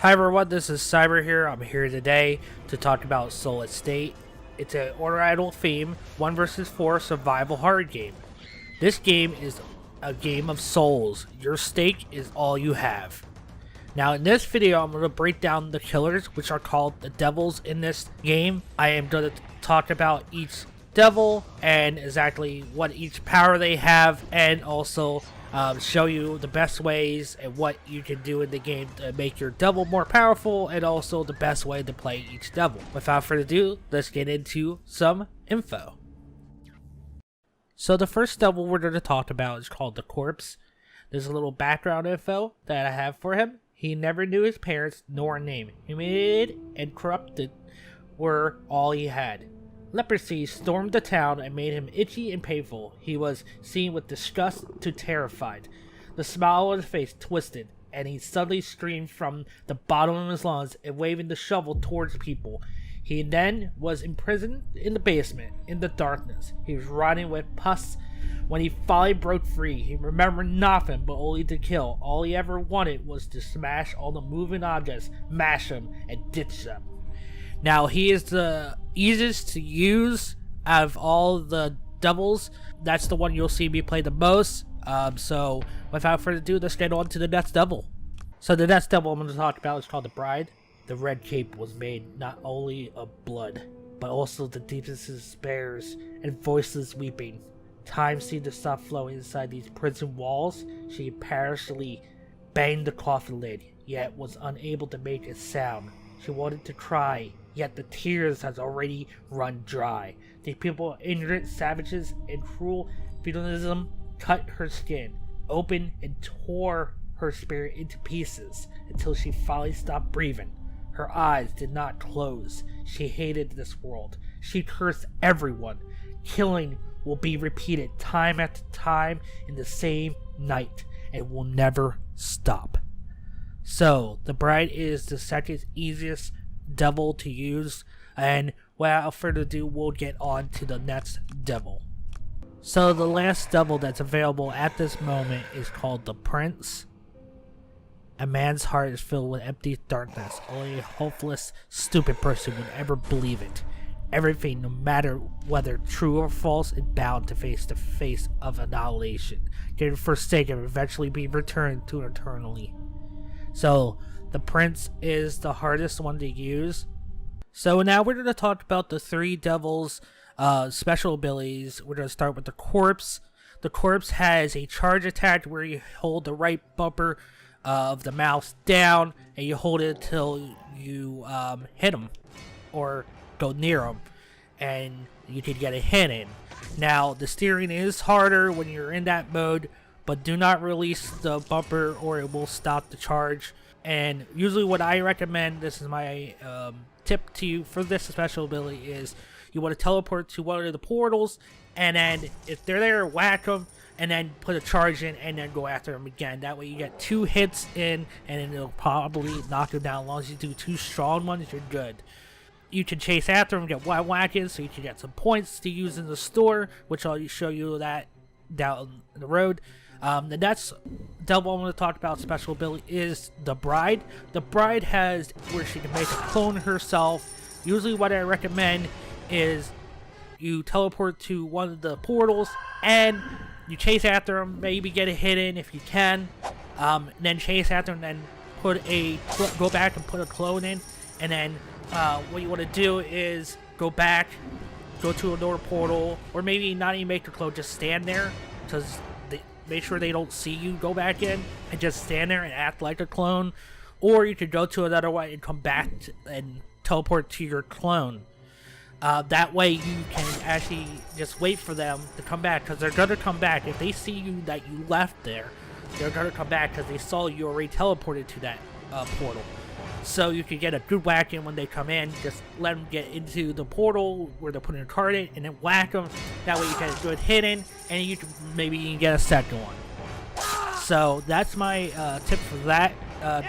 Hi everyone, this is Cyber here. I'm here today to talk about Soul Estate. It's an Untitled theme 1 vs 4 survival hard game. This game is a game of souls. Your stake is all you have. Now in this video I'm going to break down the killers, which are called the devils in this game. I am going to talk about each devil and exactly what each power they have, and also show you the best ways and what you can do in the game to make your devil more powerful, and also the best way to play each devil. Without further ado, let's get into some info. So the first devil we're going to talk about is called the Corpse. There's a little background info that I have for him. He never knew his parents nor name. Humid and corrupted were all he had. Leprosy stormed the town and made him itchy and painful. He was seen with disgust to terrified. The smile on his face twisted, and he suddenly screamed from the bottom of his lungs and waving the shovel towards people. He then was imprisoned in the basement, in the darkness. He was rotting with pus. When he finally broke free, he remembered nothing but only to kill. All he ever wanted was to smash all the moving objects, mash them, and ditch them. Now, he is the easiest to use out of all the devils. That's the one you'll see me play the most. So, without further ado, let's get on to the next devil. So, the next devil I'm going to talk about is called the Bride. The red cape was made not only of blood, but also the deepest despairs and voiceless weeping. Time seemed to stop flowing inside these prison walls. She imperiously banged the coffin lid, yet was unable to make a sound. She wanted to cry, yet the tears has already run dry. The people, ignorant savages and cruel feudalism, cut her skin open and tore her spirit into pieces until she finally stopped breathing. Her eyes did not close. She hated this world. She cursed everyone. Killing will be repeated time after time in the same night and will never stop. So, the Bride is the second easiest devil to use, and without further ado, we'll get on to the next devil. So, the last devil that's available at this moment is called the Prince. A man's heart is filled with empty darkness. Only a hopeless, stupid person would ever believe it. Everything, no matter whether true or false, is bound to face the face of annihilation, getting forsaken and eventually be returned to eternally. So, the Prince is the hardest one to use. So now we're going to talk about the three devils' special abilities. We're going to start with the Corpse. The Corpse has a charge attack where you hold the right bumper of the mouse down, and you hold it until you hit him or go near him, and you can get a hit in. Now, the steering is harder when you're in that mode, but do not release the bumper or it will stop the charge. And usually what I recommend, this is my tip to you for this special ability, is you want to teleport to one of the portals, and then if they're there, whack them, and then put a charge in, and then go after them again. That way you get 2 hits in, and then it'll probably knock them down. As long as you do 2 strong ones, you're good. You can chase after them, get whack-in, so you can get some points to use in the store, which I'll show you that down the road. The next devil I'm going to talk about special ability is the Bride. The Bride has where she can make a clone herself. Usually what I recommend is you teleport to one of the portals and you chase after them, maybe get a hit in if you can, then chase after them, and then go back and put a clone in, and then what you want to do is go back, go to another portal, or maybe not even make the clone, just stand there, because make sure they don't see you go back in, and just stand there and act like a clone. Or you could go to another one and come back and teleport to your clone. That way you can actually just wait for them to come back, because they're going to come back. If they see you that you left there, they're going to come back because they saw you already teleported to that portal. So you can get a good whack in when they come in. Just let them get into the portal where they're putting a card in, and then whack them. That way you get a good hit in, and you can maybe get a second one. So that's my tip for that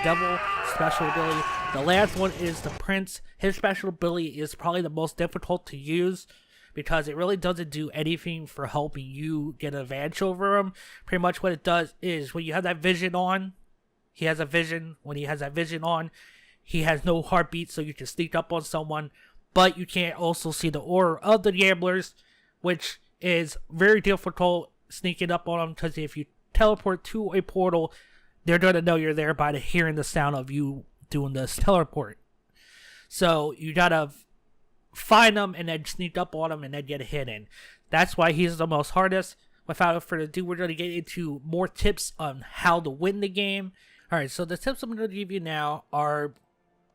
devil special ability. The last one is the Prince. His special ability is probably the most difficult to use because it really doesn't do anything for helping you get an advantage over him. Pretty much what it does is when you have that vision on, he has a vision. When he has that vision on, he has no heartbeat, so you can sneak up on someone, but you can't also see the aura of the gamblers, which is very difficult sneaking up on them, because if you teleport to a portal, they're going to know you're there by hearing the sound of you doing this teleport. So you gotta find them and then sneak up on them and then get hidden. That's why he's the most hardest. Without further ado, we're going to get into more tips on how to win the game. Alright, so the tips I'm going to give you now are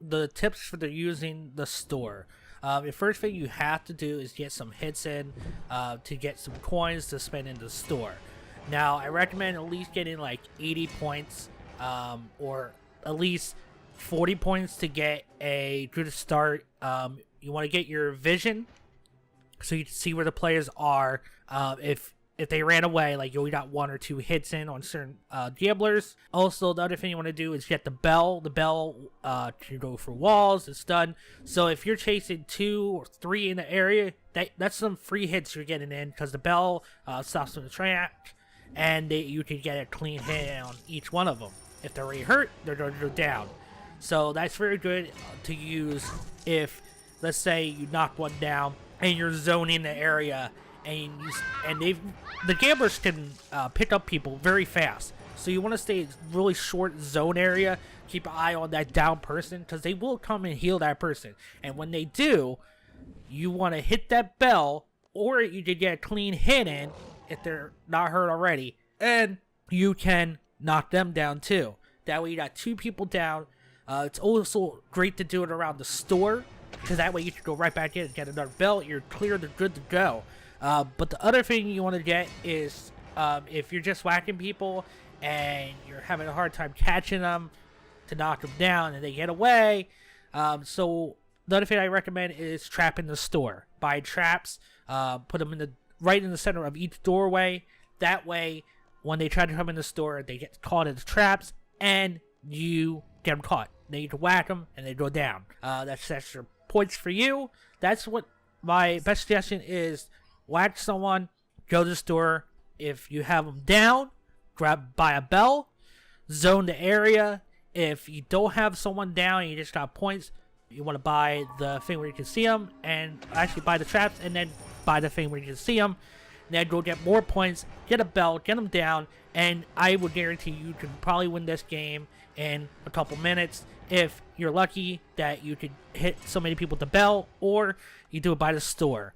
the tips for using the store. The first thing you have to do is get some hits in to get some coins to spend in the store. Now, I recommend at least getting like 80 points or at least 40 points to get a good start. You want to get your vision so you can see where the players are. If they ran away, like you only got 1 or 2 hits in on certain gamblers. Also, the other thing you want to do is get the bell. The bell can go for walls. It's done. So if you're chasing 2 or 3 in the area, that's some free hits you're getting in, because the bell stops them in the track, and you can get a clean hit on each one of them. If they're already hurt, they're going to go down. So that's very good to use if, let's say, you knock one down and you're zoning the area. And the gamblers can pick up people very fast. So you want to stay really short zone area. Keep an eye on that down person, because they will come and heal that person. And when they do, you want to hit that bell, or you can get a clean hit in if they're not hurt already. And you can knock them down too. That way you got 2 people down. It's also great to do it around the store, because that way you can go right back in and get another bell. You're clear, they're good to go. But the other thing you want to get is if you're just whacking people and you're having a hard time catching them to knock them down and they get away. So the other thing I recommend is trapping the store. Buy traps, put them right in the center of each doorway. That way, when they try to come in the store, they get caught in the traps and you get them caught. Then you can whack them and they go down. That's extra points for you. That's what my best suggestion is. Whack someone, go to the store. If you have them down, buy a bell, zone the area. If you don't have someone down and you just got points, you want to buy the thing where you can see them, and actually buy the traps, and then buy the thing where you can see them. And then go get more points, get a bell, get them down, and I would guarantee you can probably win this game in a couple minutes if you're lucky that you could hit so many people with the bell, or you do it by the store.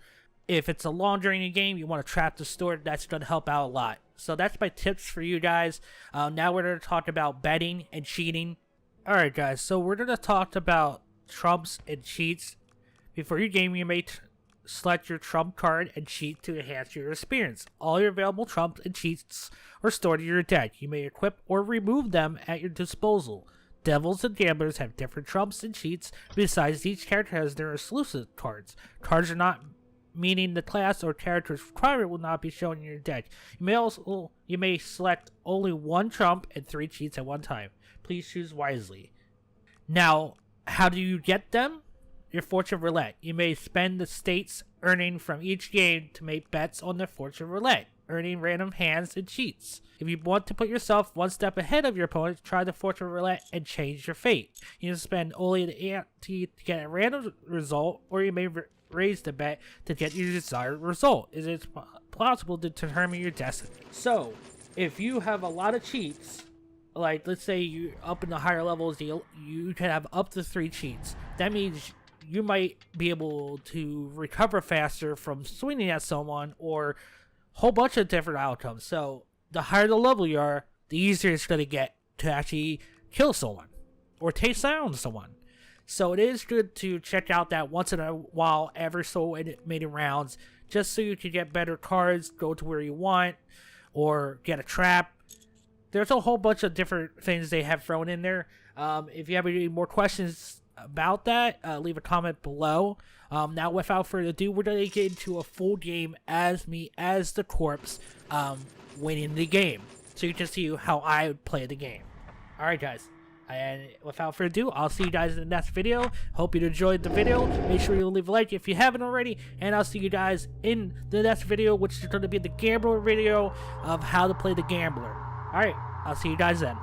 If it's a long draining game, you want to trap the store. That's going to help out a lot. So that's my tips for you guys. Now we're going to talk about betting and cheating. Alright guys, so we're going to talk about trumps and cheats. Before your game, you may select your trump card and cheat to enhance your experience. All your available trumps and cheats are stored in your deck. You may equip or remove them at your disposal. Devils and gamblers have different trumps and cheats. Besides, each character has their exclusive cards. Cards are not meaning the class or character's requirement will not be shown in your deck. You may select only 1 trump and 3 cheats at one time. Please choose wisely. Now, how do you get them? Your fortune roulette. You may spend the states earning from each game to make bets on the fortune roulette, earning random hands and cheats. If you want to put yourself one step ahead of your opponent, try the fortune roulette and change your fate. You can spend only the ante to get a random result, or you may raise the bet to get your desired result. It is plausible to determine your destiny. So, if you have a lot of cheats, like let's say you up in the higher levels, you can have up to 3 cheats. That means you might be able to recover faster from swinging at someone, or a whole bunch of different outcomes. So, the higher the level you are, the easier it's going to get to actually kill someone or take down someone. So it is good to check out that once in a while, ever so many rounds, just so you can get better cards, go to where you want, or get a trap. There's a whole bunch of different things they have thrown in there. If you have any more questions about that, leave a comment below. Now, without further ado, we're going to get into a full game as me, as the corpse, winning the game. So you can see how I would play the game. Alright guys. And without further ado, I'll see you guys in the next video. Hope you enjoyed the video. Make sure you leave a like if you haven't already. And I'll see you guys in the next video, which is going to be the gambler video of how to play the gambler. Alright, I'll see you guys then.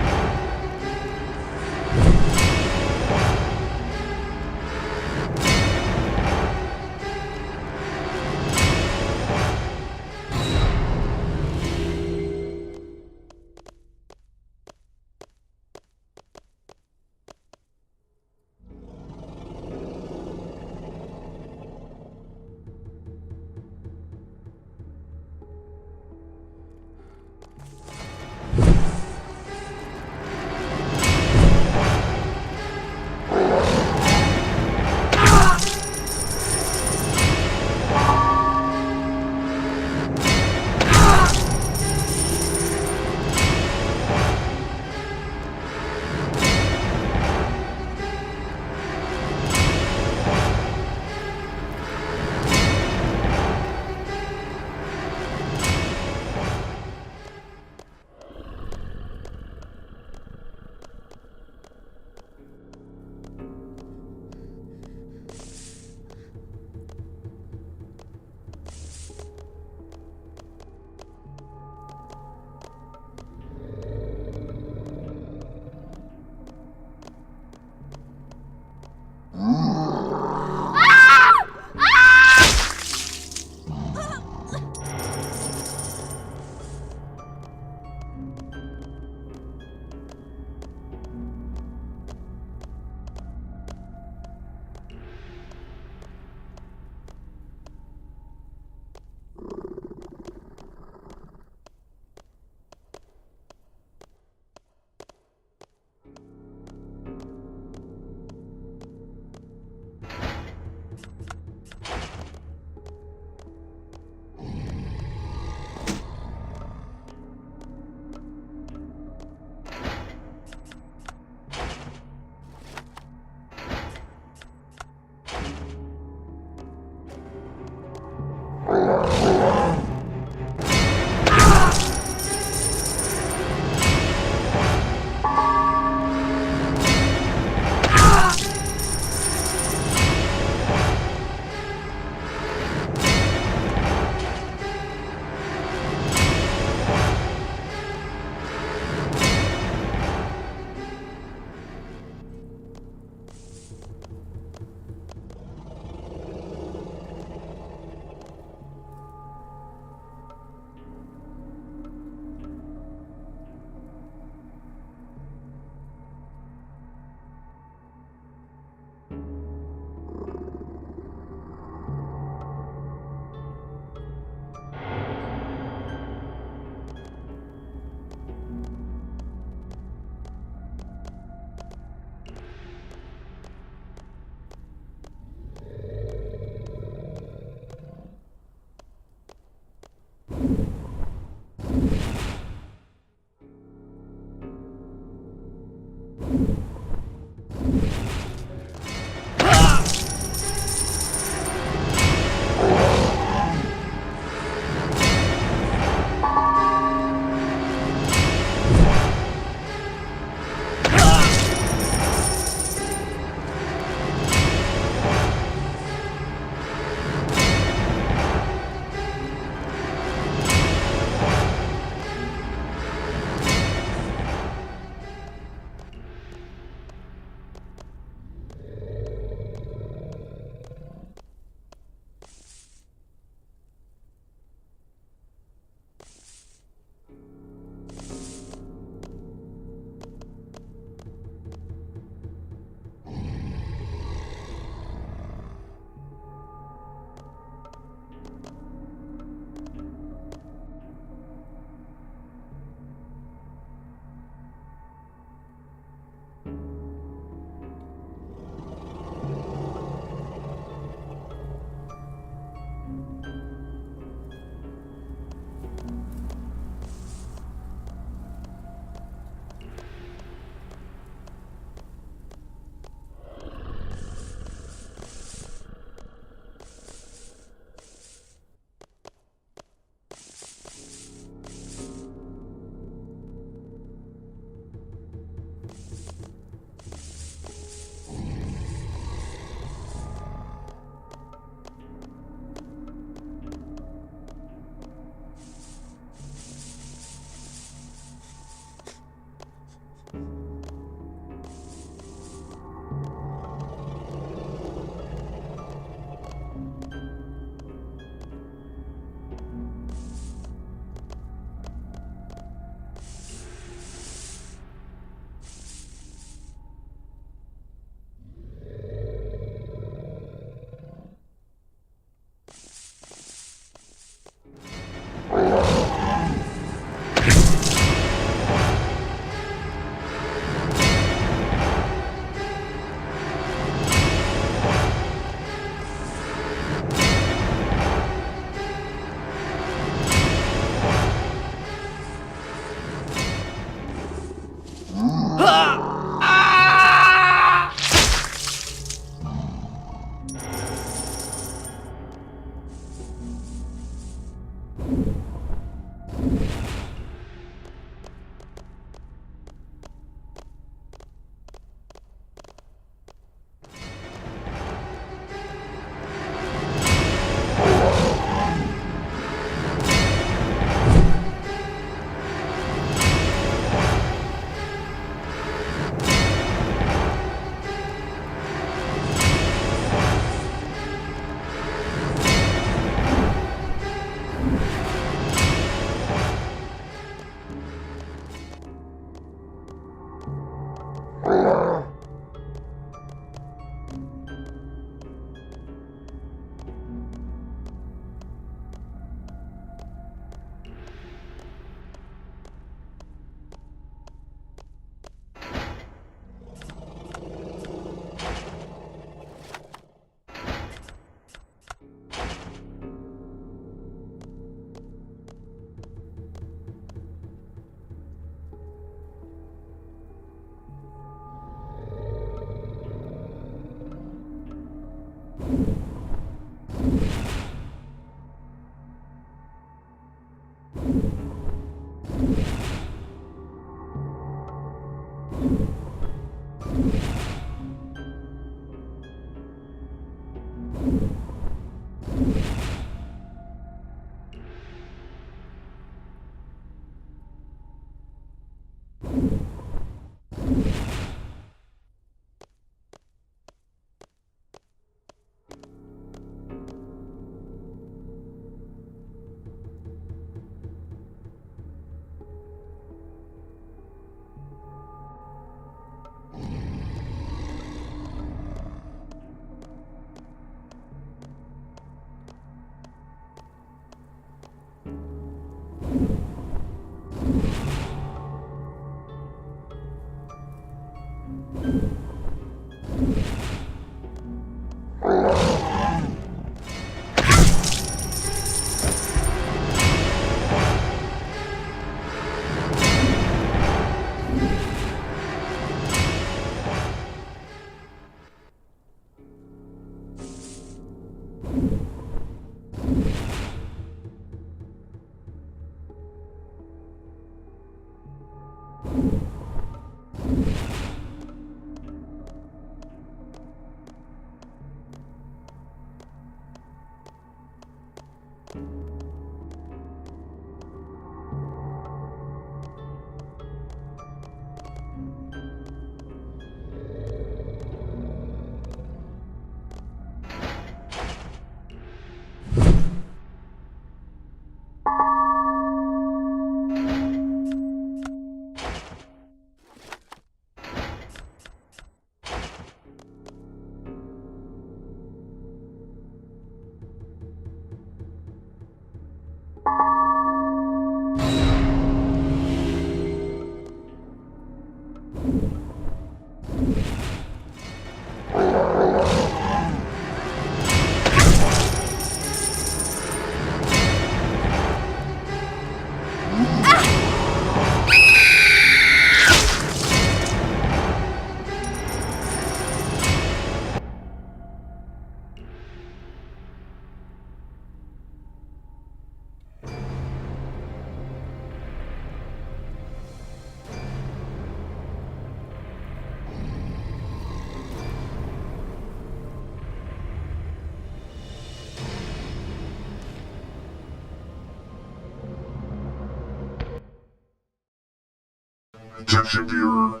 Attention viewer,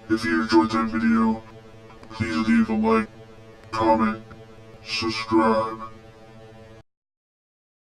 if you enjoyed that video, please leave a like, comment, subscribe.